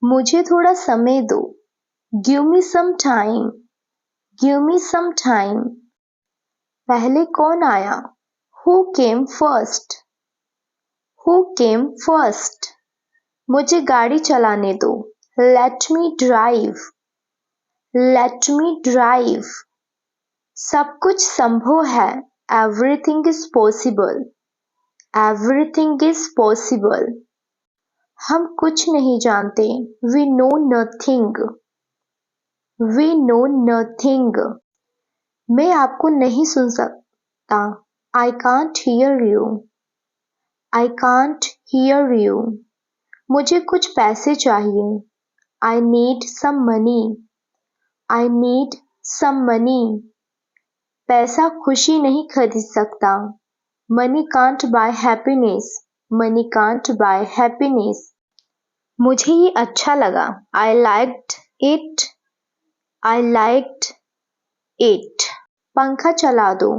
मुझे थोड़ा समय दो। Give me some time. Give me some time. पहले कौन आया? Who came first? Who came first? मुझे गाड़ी चलाने दो। Let me drive. Let me drive. सब कुछ संभव है। Everything is possible. Everything is possible. हम कुछ नहीं जानते। We know nothing. We know nothing. मैं आपको नहीं सुन सकता। I can't hear you. I can't hear you. मुझे कुछ पैसे चाहिए। I need some money. I need some money. पैसा खुशी नहीं खरीद सकता। Money can't buy happiness. Money can't buy happiness. मुझे ये अच्छा लगा। I liked it. I liked it. पंखा चला दो।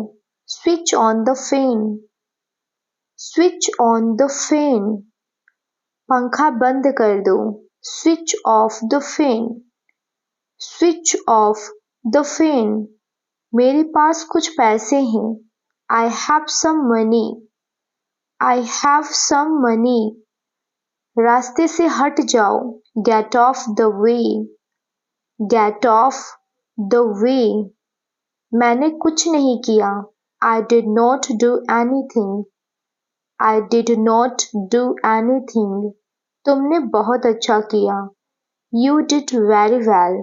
Switch on the fan. Switch on the fan. पंखा बंद कर दो। Switch off the fan. Switch off the fan. मेरे पास कुछ पैसे हैं। I have some money. I have some money. रास्ते से हट जाओ। Gate off the way. Get off the way. मैंने कुछ नहीं किया। I did not do anything. I did not do anything. तुमने बहुत अच्छा किया। You did very well.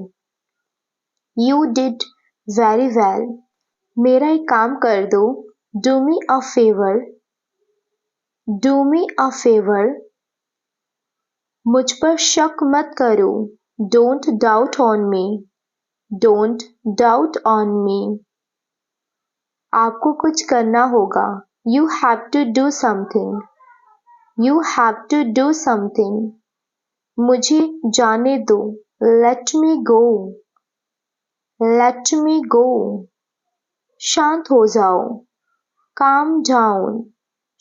You did very well. मेरा एक काम कर दो। Do me a favour. Do me a favour. मुझ पर शक मत करो। Don't doubt on me. Don't doubt on me. आपको कुछ करना होगा। You have to do something. You have to do something. मुझे जाने दो। Let me go. Let me go. शांत हो जाओ। Calm down.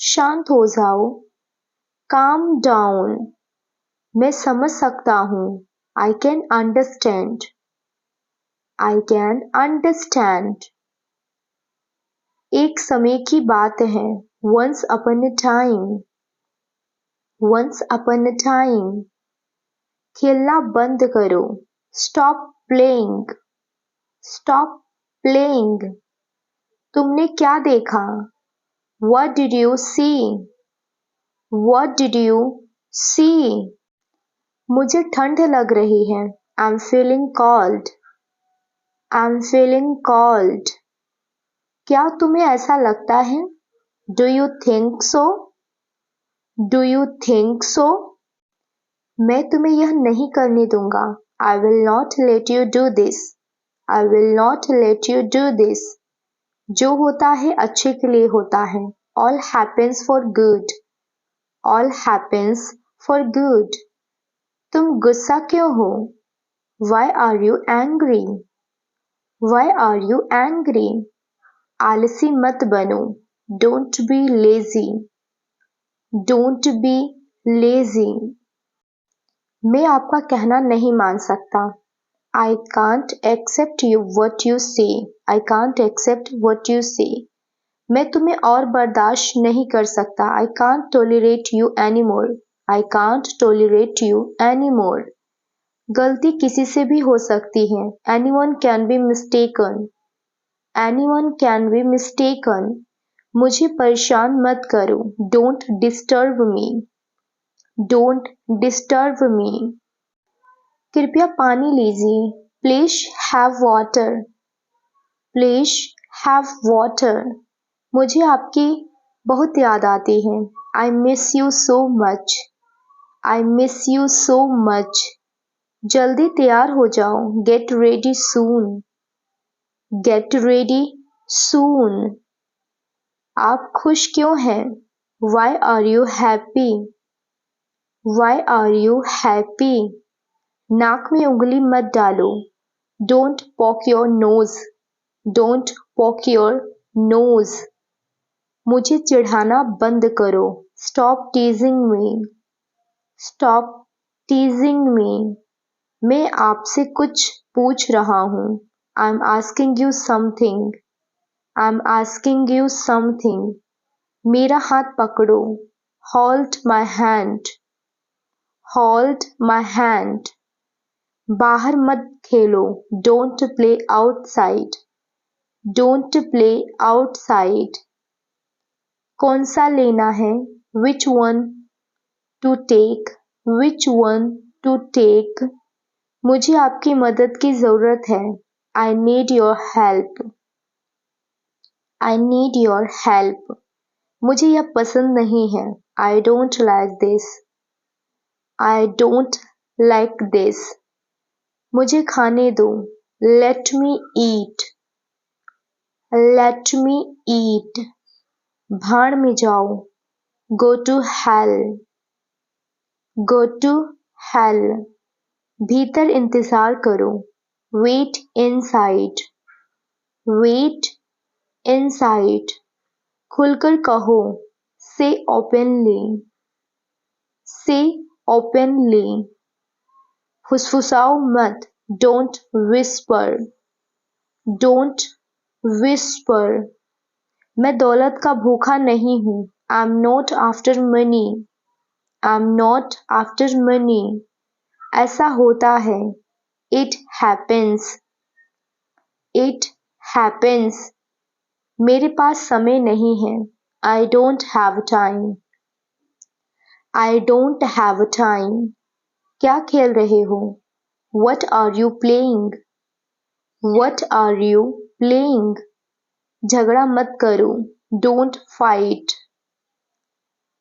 शांत हो जाओ। Calm down. मैं समझ सकता हूँ। I can understand. I can understand. एक समय की बात है। Once upon a time. Once upon a time. खेलना बंद करो। Stop playing. Stop playing. तुमने क्या देखा? What did you see? What did you see? मुझे ठंड लग रही है। I'm feeling cold. I'm feeling cold. क्या तुम्हें ऐसा लगता है? Do you think so? Do you think so? मैं तुम्हें यह नहीं करने दूंगा। I will not let you do this. I will not let you do this. जो होता है अच्छे के लिए होता है। All happens for good. All happens for good. तुम गुस्सा क्यों हो? Why are you angry? Why are you angry? आलसी मत बनो। Don't be lazy. Don't be lazy. मैं आपका कहना नहीं मान सकता। I can't accept what you say. I can't accept what you say. मैं तुम्हें और बर्दाश्त नहीं कर सकता। I can't tolerate you anymore. I can't tolerate you anymore. गलती किसी से भी हो सकती है। Anyone can be mistaken. Anyone can be mistaken. मुझे परेशान मत करो। Don't disturb me. Don't disturb me. कृपया पानी लीजिए। Please have water. Please have water. मुझे आपकी बहुत याद आती है। I miss you so much. I miss you so much. जल्दी तैयार हो जाओ। Get ready soon. Get ready soon. आप खुश क्यों हैं? Why are you happy? Why are you happy? नाक में उंगली मत डालो। Don't poke your nose. Don't poke your nose. मुझे चिढ़ाना बंद करो। Stop teasing me. Stop teasing me. मैं आपसे कुछ पूछ रहा हूँ. I'm asking you something. I'm asking you something. मेरा हाथ पकड़ो. Hold my hand. Hold my hand. बाहर मत खेलो. Don't play outside. Don't play outside. कौन सा लेना है? Which one to take? Which one to take? मुझे आपकी मदद की ज़रूरत है. I need your help. I need your help. मुझे यह पसंद नहीं है. I don't like this. I don't like this. मुझे खाने दो. Let me eat. Let me eat. भाड़ में जाओ. Go to hell. Go to hell. भीतर इंतज़ार करो. Wait inside. Wait inside. खुलकर कहो. Say openly. Say openly. फुसफुसाओ मत. Don't whisper. Don't whisper. मैं दौलत का भूखा नहीं हूँ. I'm not after money. I'm not after money. ऐसा होता है. It happens. It happens. मेरे पास समय नहीं है. I don't have time. I don't have time. क्या खेल रहे हो? What are you playing? What are you playing? झगड़ा मत करो. Don't fight.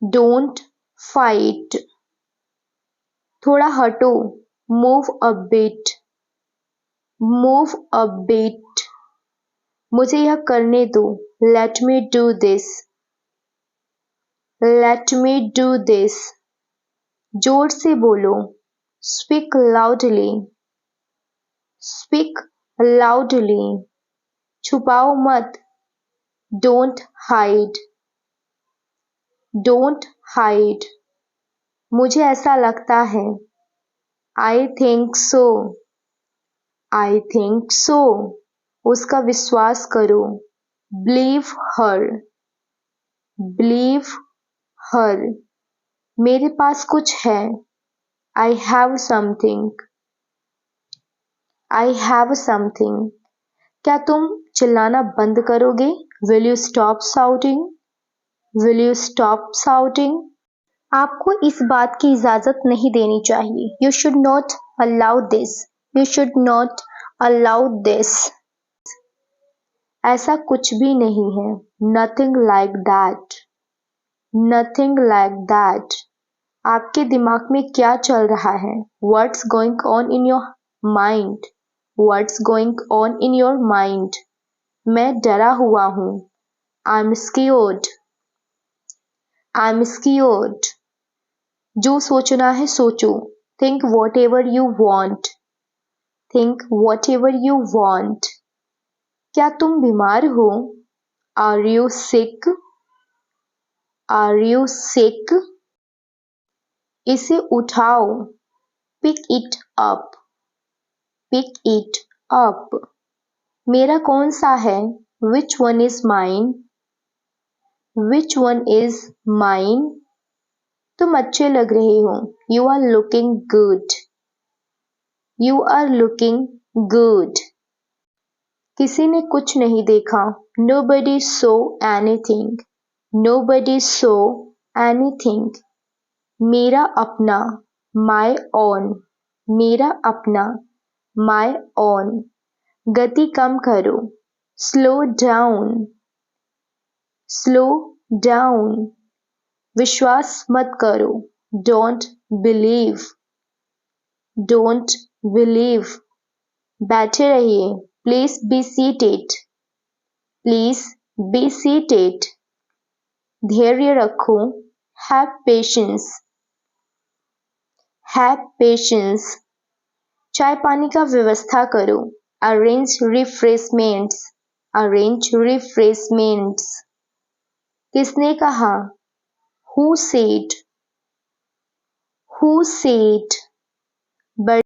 Don't fight. थोड़ा हटो. Move a bit. Move a bit. मुझे यह करने दो. Let me do this. Let me do this. जोर से बोलो. Speak loudly. Speak loudly. छुपाओ मत. Don't hide. Don't hide. मुझे ऐसा लगता है. I think so. I think so. उसका विश्वास करो. Believe her. Believe her. मेरे पास कुछ है. I have something. I have something. क्या तुम चिल्लाना बंद करोगे? Will you stop shouting? Will you stop shouting? आपको इस बात की इजाज़त नहीं देनी चाहिए. You should not allow this. You should not allow this. ऐसा कुछ भी नहीं है. Nothing like that. Nothing like that. आपके दिमाग में क्या चल रहा है? What's going on in your mind? What's going on in your mind? मैं डरा हुआ हूँ. I'm scared. I'm scared. जो सोचना है सोचो. Think whatever you want. Think whatever you want. क्या तुम बीमार हो? Are you sick? Are you sick? इसे उठाओ. Pick it up. Pick it up. मेरा कौन सा है? Which one is mine? Which one is mine? तुम अच्छे लग रहे हो. You are looking good. You are looking good. किसी ने कुछ नहीं देखा. Nobody saw anything. Nobody saw anything. मेरा अपना. My own. मेरा अपना. My own. गति कम करो. Slow down. Slow down. विश्वास मत करो. Don't believe. Don't believe. बैठे रहिए. Please be seated. Please be seated. धैर्य रखो. Have patience. Have patience. चाय पानी का व्यवस्था करो. Arrange refreshments. Arrange refreshments. किसने कहा? Who said? Who said? But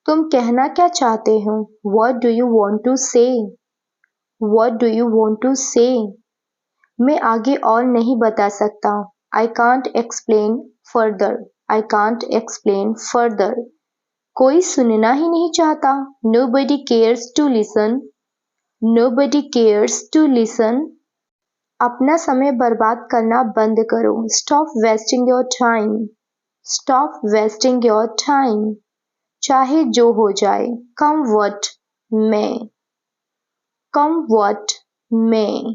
तुम कहना क्या चाहते हो? What do you want to say? What do you want to say? मैं आगे और नहीं बता सकता. I can't explain further. I can't explain further. कोई सुनना ही नहीं चाहता. Nobody cares to listen. Nobody cares to listen. अपना समय बर्बाद करना बंद करो. Stop wasting your time. Stop wasting your time. चाहे जो हो जाए. Come what may. Come what may.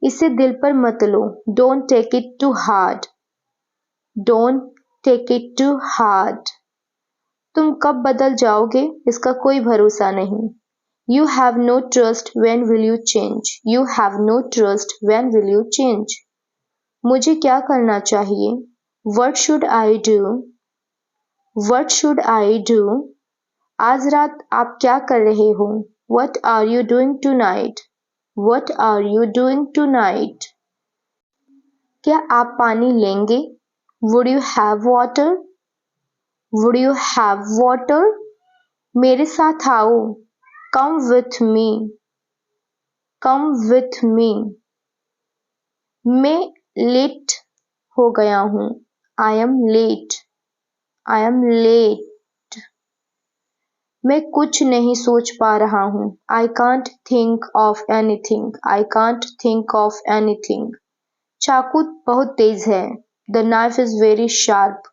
इसे दिल पर मत लो. Don't take it too hard. Don't take it too hard. तुम कब बदल जाओगे इसका कोई भरोसा नहीं. You have no trust when will you change. You have no trust when will you change. मुझे क्या करना चाहिए? What should I do? What should I do? आज रात आप क्या कर रहे हो? What are you doing tonight? What are you doing tonight? क्या आप पानी लेंगे? Would you have water? Would you have water? मेरे साथ आओ. Come with me. Come with me. मैं लेट हो गया हूँ. I am late. I am late. मैं कुछ नहीं सोच पा रहा हूँ. I can't think of anything. I can't think of anything. चाकू बहुत तेज है. The knife is very sharp.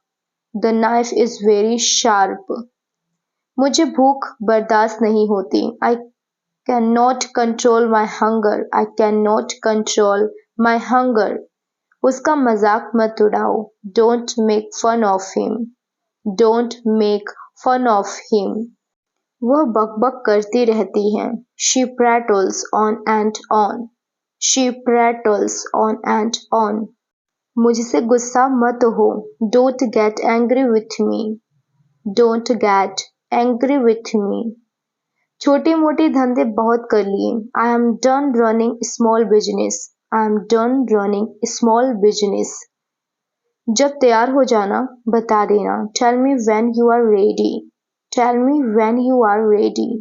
The knife is very sharp. मुझे भूख बर्दाश्त नहीं होती. I cannot control my hunger. I cannot control my hunger. उसका मजाक मत उड़ाओ. Don't make fun of him. Don't make fun of him. वह बकबक करती रहती है. She prattles on and on. She prattles on and on. मुझसे गुस्सा मत हो. Don't get angry with me. Don't get angry with me. छोटे मोटे धंधे बहुत कर लिए. I am done running small business. I am done running small business. जब तैयार हो जाना बता देना. Tell me when you are ready. Tell me when you are ready.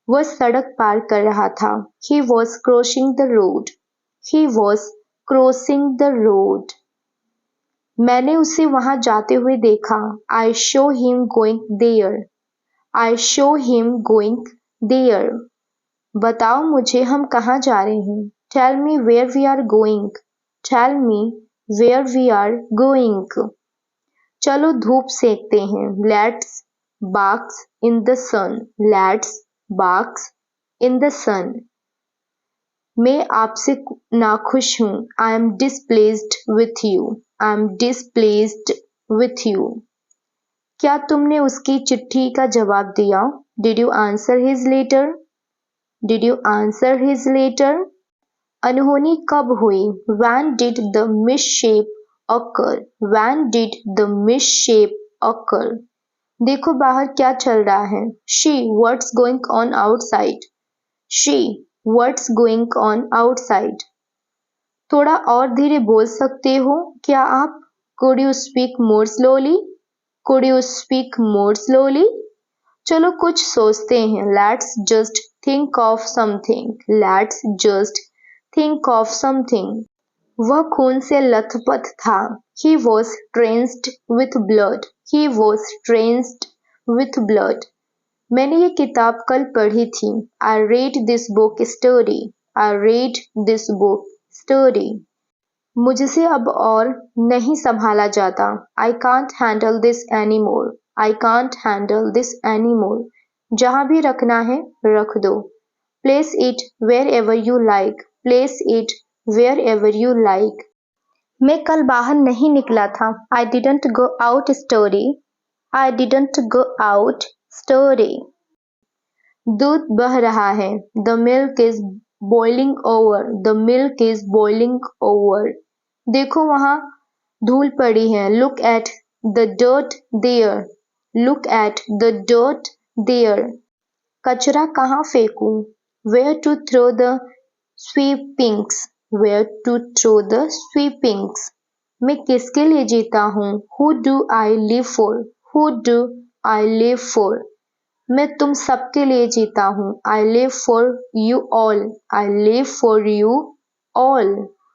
वह सड़क पार कर रहा था. He was crossing the road. He was crossing the road. मैंने उसे वहां जाते हुए देखा. I saw him going there. I saw him going there. बताओ मुझे हम कहाँ जा रहे हैं. Tell me where we are going. Tell me where we are going. चलो धूप सेकते हैं. Let's bask in the sun. Let's bask in the sun. मैं आपसे नाखुश हूँ. I am displeased with you. I am displeased with you. क्या तुमने उसकी चिट्ठी का जवाब दिया? Did you answer his letter? Did you answer his letter? अनहोनी कब हुई? When did the mishap occur? When did the mishap occur? देखो बाहर क्या चल रहा है. She, what's going on outside? She, what's going on outside? थोड़ा और धीरे बोल सकते हो क्या आप? Could you speak more slowly? Could you speak more slowly? चलो कुछ सोचते हैं. Let's just think of something. Let's just think of something. वह खून से लथपथ था. He was drenched with blood. He was drenched with blood. मैंने ये किताब कल पढ़ी थी. I read this book yesterday. I read this book yesterday. मुझसे अब और नहीं संभाला जाता. I can't handle this anymore. I can't handle this anymore. जहाँ भी रखना है रख दो. Place it wherever you like. Place it wherever you like. मैं कल बाहर नहीं निकला था. I didn't go out yesterday. I didn't go out yesterday. दूध बह रहा है. The milk is boiling over. The milk is boiling over. देखो वहाँ धूल पड़ी है. Look at the dirt there. Look at the dirt there. कचरा कहाँ फेंकूं? Where to throw the sweepings? Where to throw the sweepings? मैं किसके लिए जीता हूँ? Who do I live for? Who do I live for. मैं तुम सबके लिए जीता हूँ. I live for you all. I live for you all.